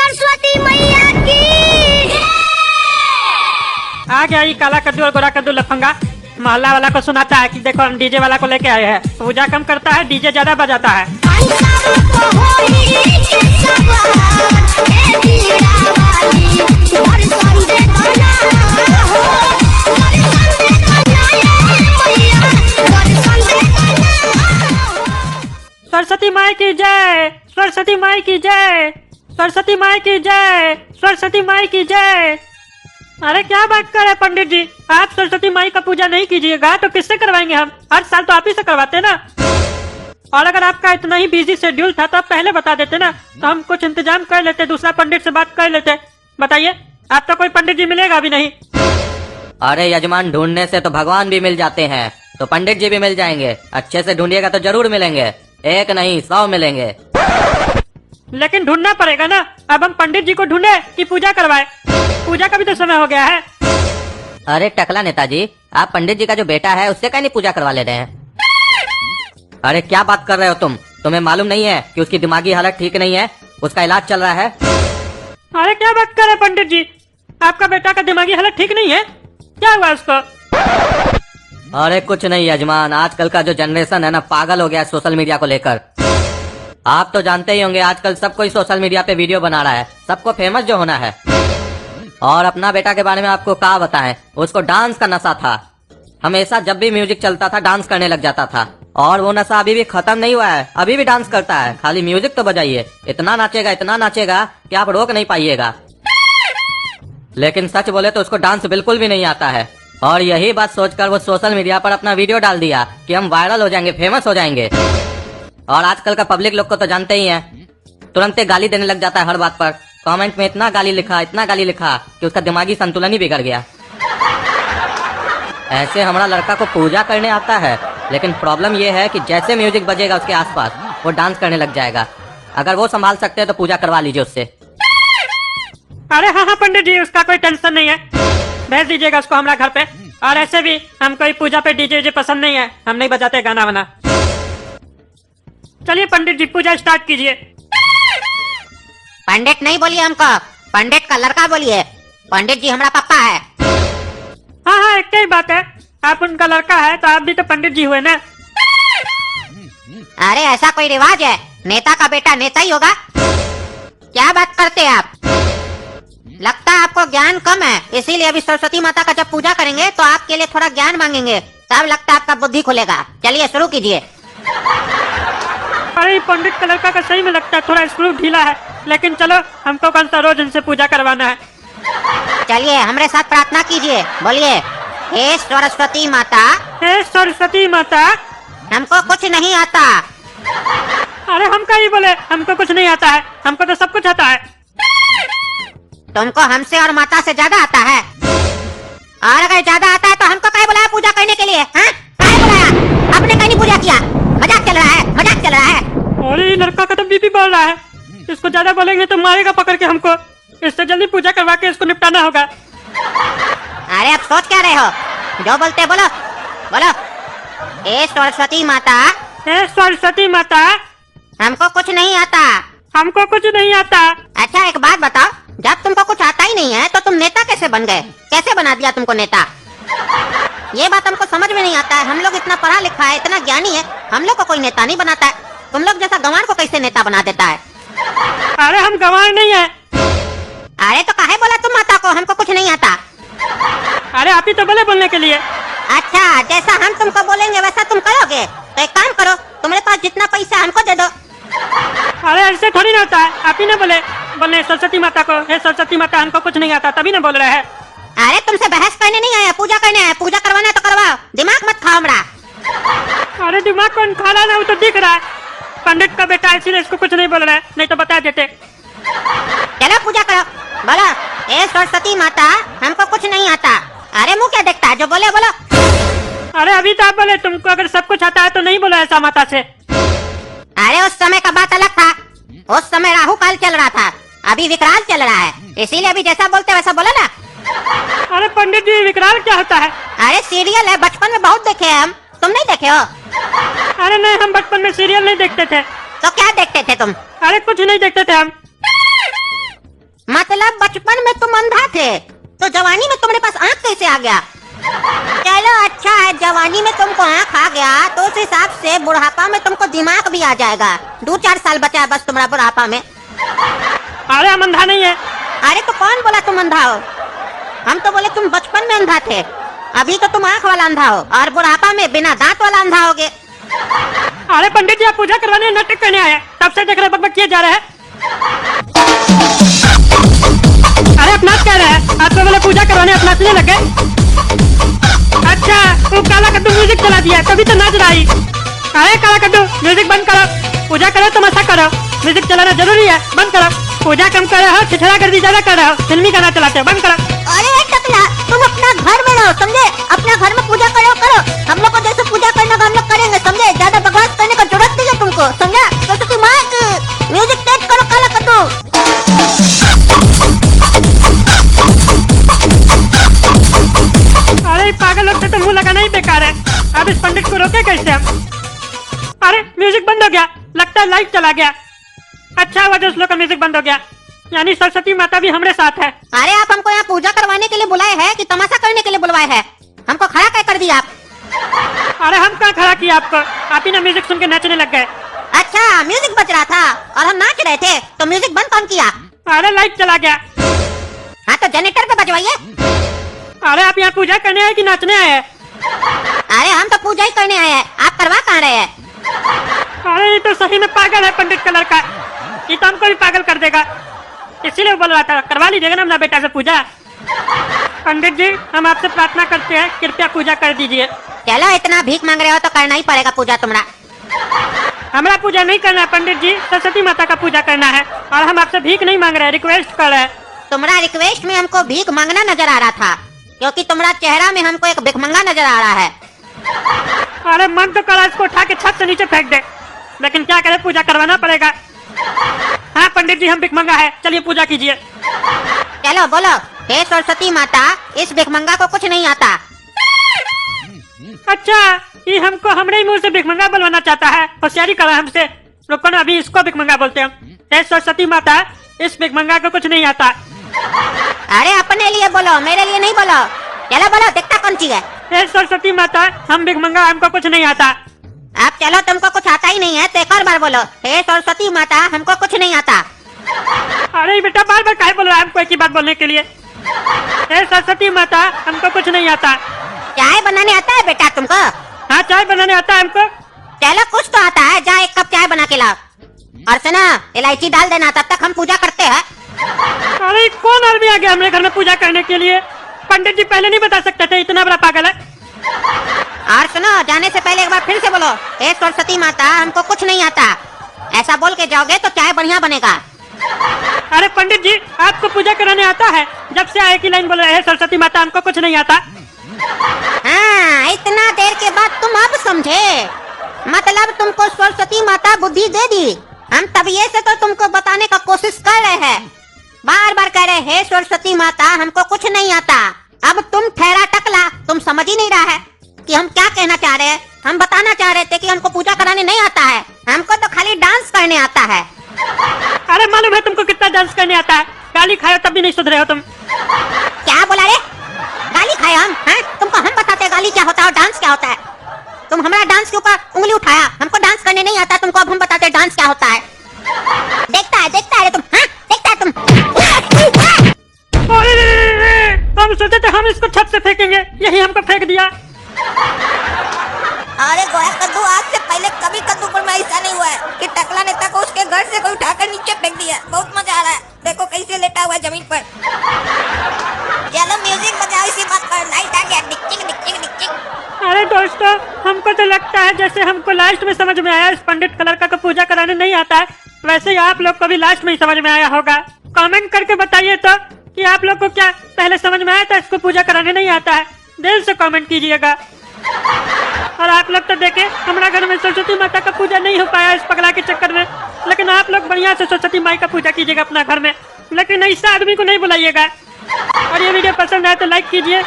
सरस्वती मैया की आ गया ये काला कद्दू और गोरा कद्दू लफंगा। मोहल्ला वाला को सुनाता है कि देखो हम डीजे वाला को लेके आए हैं। पूजा कम करता है, डीजे ज्यादा बजाता है। सरस्वती माई की जय, सरस्वती माई की जय, सरस्वती माई की जय, सरस्वती माई की जय। अरे क्या बात कर रहे पंडित जी, आप सरस्वती माई का पूजा नहीं कीजिएगा तो किससे करवाएंगे हम? हर साल तो आप ही से करवाते हैं ना। और अगर आपका इतना ही बिजी शेड्यूल था तो आप पहले बता देते ना, तो हम कुछ इंतजाम कर लेते, दूसरा पंडित से बात कर लेते। बताइए, आप तो कोई पंडित जी मिलेगा भी नहीं। अरे यजमान, ढूंढने से तो भगवान भी मिल जाते हैं, तो पंडित जी भी मिल जाएंगे। अच्छे से ढूंढिएगा तो जरूर मिलेंगे, एक नहीं 100 मिलेंगे। लेकिन ढूंढना पड़ेगा ना। अब हम पंडित जी को ढूंढे कि पूजा करवाए? पूजा का भी तो समय हो गया है। अरे टकला नेताजी, आप पंडित जी का जो बेटा है उससे कहीं नहीं पूजा करवा ले रहे हैं? अरे क्या बात कर रहे हो तुम? तुम्हें मालूम नहीं है कि उसकी दिमागी हालत ठीक नहीं है, उसका इलाज चल रहा है। अरे क्या बात कर रहे हैं पंडित जी, आपका बेटा का दिमागी हालत ठीक नहीं है? क्या हुआ उसको? अरे कुछ नहीं यजमान, आजकल का जो जनरेशन है ना, पागल हो गया है सोशल मीडिया को लेकर। आप तो जानते ही होंगे आजकल सब कोई सोशल मीडिया पे वीडियो बना रहा है, सबको फेमस जो होना है। और अपना बेटा के बारे में आपको क्या बताएं, उसको डांस का नशा था। हमेशा जब भी म्यूजिक चलता था डांस करने लग जाता था, और वो नशा अभी भी खत्म नहीं हुआ है, अभी भी डांस करता है। खाली म्यूजिक तो बजाइए, इतना नाचेगा कि आप रोक नहीं पाइएगा। लेकिन सच बोले तो उसको डांस बिल्कुल भी नहीं आता है, और यही बात सोचकर वो सोशल मीडिया पर अपना वीडियो डाल दिया कि हम वायरल हो जाएंगे, फेमस हो जाएंगे। और आजकल का पब्लिक लोग को तो जानते ही हैं, तुरंत गाली देने लग जाता है हर बात पर। कमेंट में इतना गाली लिखा कि उसका दिमागी संतुलन ही बिगड़ गया। ऐसे हमारा लड़का को पूजा करने आता है, लेकिन प्रॉब्लम ये है कि जैसे म्यूजिक बजेगा उसके आसपास वो डांस करने लग जाएगा। अगर वो संभाल सकते हैं तो पूजा करवा लीजिए उससे। अरे हाँ पंडित जी, उसका कोई टेंशन नहीं है, भेज दीजिएगा उसको हमारा घर पे। और ऐसे भी हम कोई पूजा पे डीजे पसंद नहीं है, हम नहीं बजाते गाना वाना। चलिए पंडित जी, पूजा स्टार्ट कीजिए। पंडित नहीं बोलिए हमको, पंडित का लड़का बोलिए। पंडित जी हमारा पापा है। हाँ एक ही बात है, आप उनका लड़का है तो आप भी तो पंडित जी हुए ना। अरे ऐसा कोई रिवाज है? नेता का बेटा नेता ही होगा? क्या बात करते हैं आप? लगता है आपको ज्ञान कम है, इसीलिए अभी सरस्वती माता का जब पूजा करेंगे तो आपके लिए थोड़ा ज्ञान मांगेंगे, तब लगता है आपका बुद्धि खुलेगा। चलिए शुरू कीजिए। अरे पंडित का लड़का का सही में लगता है थोड़ा स्क्रू ढीला है, लेकिन चलो हमको कौन सा रोज इनसे पूजा करवाना है। चलिए हमारे साथ प्रार्थना कीजिए, बोलिए, हे सरस्वती माता, हे सरस्वती माता, हमको कुछ नहीं आता। अरे हम क्या ही बोले, हमको कुछ नहीं आता है, हमको तो सब कुछ आता है। तुमको हमसे और माता से ज्यादा आता है, और अगर ज्यादा आता है तो हमको कहीं बुलाया पूजा करने के लिए? हाँ, कहीं बुलाया? आपने कहीं पूजा किया? मजाक चल रहा है, मजाक चल रहा है। अरे लड़का का तो बीपी बढ़ रहा है, इसको ज्यादा बोलेंगे तो मारेगा पकड़ के हमको। इससे जल्दी पूजा करवा के इसको निपटाना होगा। अरे अब सोच क्या रहे हो? जो बोलते बोलो, बोलो। हे सरस्वती माता, हे सरस्वती माता, हमको कुछ नहीं आता। हमको कुछ नहीं आता। अच्छा एक बात बताओ, जब तुमको कुछ आता ही नहीं है तो तुम नेता कैसे बन गए? कैसे बना दिया तुमको नेता? ये बात हमको समझ में नहीं आता है। हम लोग इतना पढ़ा लिखा है, इतना ज्ञानी है, हम लोग को कोई नेता नहीं बनाता है। तुम लोग जैसा गंवार को कैसे नेता बना देता है? अरे हम गंवार नहीं है। अरे तो काहे बोला तुम माता को हमको कुछ नहीं आता? अरे आप ही तो बोले बोलने के लिए। अच्छा, जैसा हम तुमको बोलेंगे वैसा तुम करोगे? तो एक काम करो, तुम्हारे पास जितना पैसा हमको दे दो। अरे ऐसे थोड़ी ना होता है, आप ही ना बोले सरस्वती माता को, हे सरस्वती माता हमको कुछ नहीं आता, तभी ना बोल रहे हैं। अरे तुमसे बहस करने नहीं आया, पूजा करने आया। पूजा करवाना है तो करवाओ, दिमाग मत खाओ हमारा। अरे दिमाग कौन खा रहा है, वो तो दिख रहा है। पंडित का बेटा इसीलिए इसको कुछ नहीं बोल रहा है, नहीं तो बता देते। चलो पूजा करो, बोलो, हे सरस्वती माता, हमको कुछ नहीं आता। अरे मुँह क्या देखता है, जो बोले बोलो। अरे अभी तो आप बोले तुमको अगर सब कुछ आता है तो नहीं बोला ऐसा माता से। अरे उस समय का बात अलग था, उस समय राहु काल चल रहा था, अभी विकराल चल रहा है, इसीलिए अभी जैसा बोलते वैसा बोलो ना। अरे पंडित जी विकराल क्या होता है? अरे सीरियल है, बचपन में बहुत देखे हैं हम, तुम नहीं देखे हो? अरे नहीं, हम बचपन में सीरियल नहीं देखते थे। तो क्या देखते थे तुम? अरे कुछ नहीं देखते थे हम। मतलब बचपन में तुम अंधा थे, तो जवानी में तुम्हारे पास आँख कैसे आ गया? चलो अच्छा है, जवानी में तुमको आँख आ गया तो उस हिसाब से बुढ़ापा में तुमको दिमाग भी आ जाएगा। 2-4 साल बचा है बस तुम्हारा बुढ़ापा में। अरे हम अंधा नहीं है। अरे तो कौन बोला तुम अंधा हो? हम तो बोले तुम बचपन में अंधा थे, अभी तो तुम आँख वाला अंधा हो और बुढ़ापा में बिना दांत वाला अंधा होगे। अरे पंडित जी, आप पूजा करवाने नाटक करने आए, तब से देख रहे बकबक किए जा रहे हैं। अरे अपना कह रहे हैं, आप तो बोले पूजा करवाने अपना से लगे। अच्छा, वो काला कद्दू म्यूजिक चला दिया, तभी तो नाच रही। अरे काला कद्दू, म्यूजिक बंद करो। पूजा करो तो मसा करो, म्यूजिक चलाना जरूरी है, बंद करो। पूजा कम कर रहे हो, छिछड़ा कर दी ज्यादा कर रहे हो, फिल्मी गाना चलाते हो, बंद करो। अरे टकला, तुम अपना घर में रहो, समझे? अपना घर में पूजा करो। हम लोग को जैसे पूजा करना हम लोग करेंगे, समझे? ज्यादा बकवास करने का जरूरत नहीं है तुमको, समझा? सरस्वती माँ की म्यूजिक तेज करो काला कद्दू। अरे पागल लोग से तो मुंह लगाना ही बेकार है, अब इस पंडित को रोके कैसे हम? अरे म्यूजिक बंद हो गया, लगता है लाइट चला गया। अच्छा हुआ जो श्लोक का म्यूजिक बंद हो गया, यानी सरस्वती माता भी हमारे साथ है। अरे आप हमको यहाँ पूजा करवाने के लिए बुलाए हैं कि तमाशा करने के लिए बुलवाए हैं? हमको खड़ा क्या कर दिया आप? अरे हम कहाँ खड़ा किया आपको, आप ही ना म्यूजिक सुन के नाचने लग गए। अच्छा, म्यूजिक बज रहा था और हम नाच रहे थे, तो म्यूजिक बंद कौन किया? अरे लाइट चला गया। हाँ तो जनरेटर पे बजवाइए। अरे आप यहाँ पूजा करने आए कि नाचने आए हैं? अरे हम तो पूजा ही करने आए हैं, आप करवा कहाँ रहे हैं? अरे ये तो सही में पागल है पंडित का लड़का, ये तो हमको भी पागल कर देगा, इसीलिए बोल रहा था करवा लीजिएगा ना अपना बेटा से पूजा। पंडित जी, हम आपसे प्रार्थना करते हैं, कृपया पूजा कर दीजिए। चलो इतना भीख मांग रहे हो तो करना ही पड़ेगा पूजा तुम्हारा। हमारा पूजा नहीं करना है पंडित जी, सरस्वती माता का पूजा करना है, और हम आपसे भीख नहीं मांग रहे हैं, रिक्वेस्ट कर रहे हैं। तुम्हारा रिक्वेस्ट में हमको भीख मांगना नजर आ रहा था, क्योंकि तुम्हारा चेहरा में हमको एक भिखमंगा नजर आ रहा है। अरे मन तो करा इसको उठा के छत से नीचे फेंक दे, लेकिन क्या करें, पूजा करवाना पड़ेगा। हाँ पंडित जी, हम भिखमंगा है, चलिए पूजा कीजिए। चलो बोलो, हे सरस्वती माता, इस भिखमंगा को कुछ नहीं आता। अच्छा, ये हमको हमरे ही मुंह से भिखमंगा बुलवाना चाहता है, होशियारी करा हमसे। रुको ना, अभी इसको भिखमंगा बोलते हैं। हे सरस्वती माता, इस भिखमंगा को कुछ नहीं आता। अरे अपने लिए बोलो, मेरे लिए नहीं बोलो। चलो बोलो, देखता कौन चीज है। हे सरस्वती माता, हम भिखमंगा, हमको कुछ नहीं आता। आप चलो, तुमको कुछ आता ही नहीं है तो एक और बार बोलो, हे सरस्वती माता, हमको कुछ नहीं आता। अरे बेटा, बार बार काहे बोल रहा है हमको एक ही बात बोलने के लिए? हे सरस्वती माता, हमको कुछ नहीं आता। चाय बनाने आता है बेटा तुमको? हाँ, चाय बनाने आता है हमको। चलो कुछ तो आता है, जा एक कप चाय बना के लाओ, और सुना इलायची डाल देना, तब तक हम पूजा करते हैं। अरे कौन आदमी आ गया हमारे घर में पूजा करने के लिए? पंडित जी पहले नहीं बता सकते थे, इतना बड़ा पागल है। और सुनो, जाने से पहले एक बार फिर से बोलो, हे सरस्वती माता, हमको कुछ नहीं आता। ऐसा बोल के जाओगे तो चाय बढ़िया बनेगा। अरे पंडित जी, आपको पूजा कराने आता है? जब से आए की लाइन बोल रहे हैं, सरस्वती माता, हमको कुछ नहीं आता। हाँ, इतना देर के बाद तुम अब समझे, मतलब तुमको सरस्वती माता बुद्धि दे दी। हम तभी से तो तुमको बताने का कोशिश कर रहे हैं, बार बार कह रहे, हे सरस्वती माता, हमको कुछ नहीं आता। अब तुम ठहरा टकला, तुम समझ ही नहीं रहा है कि हम क्या कहना चाह रहे हैं। हम बताना चाह रहे थे कि हमको पूजा कराने नहीं आता है, हमको तो खाली डांस करने आता है। अरे मालूम है तुमको कितना डांस करने आता है, गाली खाए तब भी नहीं सुधरे हो तुम। क्या बोला रे? गाली खाए हम? हैं? तुमको हम बताते हैं गाली क्या होता है और डांस क्या होता है। तुम हमारा डांस के ऊपर उंगली उठाया, हमको डांस करने नहीं आता, तुमको अब हम बताते हैं डांस क्या होता है। देखता है रे तुम, हाँ? देखता है तुम। हम सोचे थे हम इसको छत से फेंकेंगे, यही हमको फेंक दिया। अरे गोया कद्दू, आज से पहले कभी कद्दू पर में ऐसा नहीं हुआ है कि टकला नेता को उसके घर से कोई उठाकर नीचे फेंक दिया। बहुत मजा आ रहा है, देखो कैसे लेटा हुआ है जमीन पर। चलो म्यूजिक बजाओ, इसी बात पर लाइट आ गया, डिक्चिक डिक्चिक डिक्चिक। अरे दोस्तों, हमको तो लगता है जैसे हमको लास्ट में समझ में आया इस पंडित का लड़का को पूजा कराने नहीं आता है, वैसे ही आप लोग को भी लास्ट में ही समझ में आया होगा। कमेंट करके बताइए तो कि आप लोग को क्या पहले समझ में आया था इसको पूजा कराने नहीं आता है, दिल से कमेंट कीजिएगा। और आप लोग तो देखे, हमारा घर में सरस्वती माता का पूजा नहीं हो पाया इस पगला के चक्कर में, लेकिन आप लोग बढ़िया से सरस्वती माई का पूजा कीजिएगा अपना घर में, लेकिन ऐसा आदमी को नहीं बुलाइएगा। और ये वीडियो पसंद आए तो लाइक कीजिए।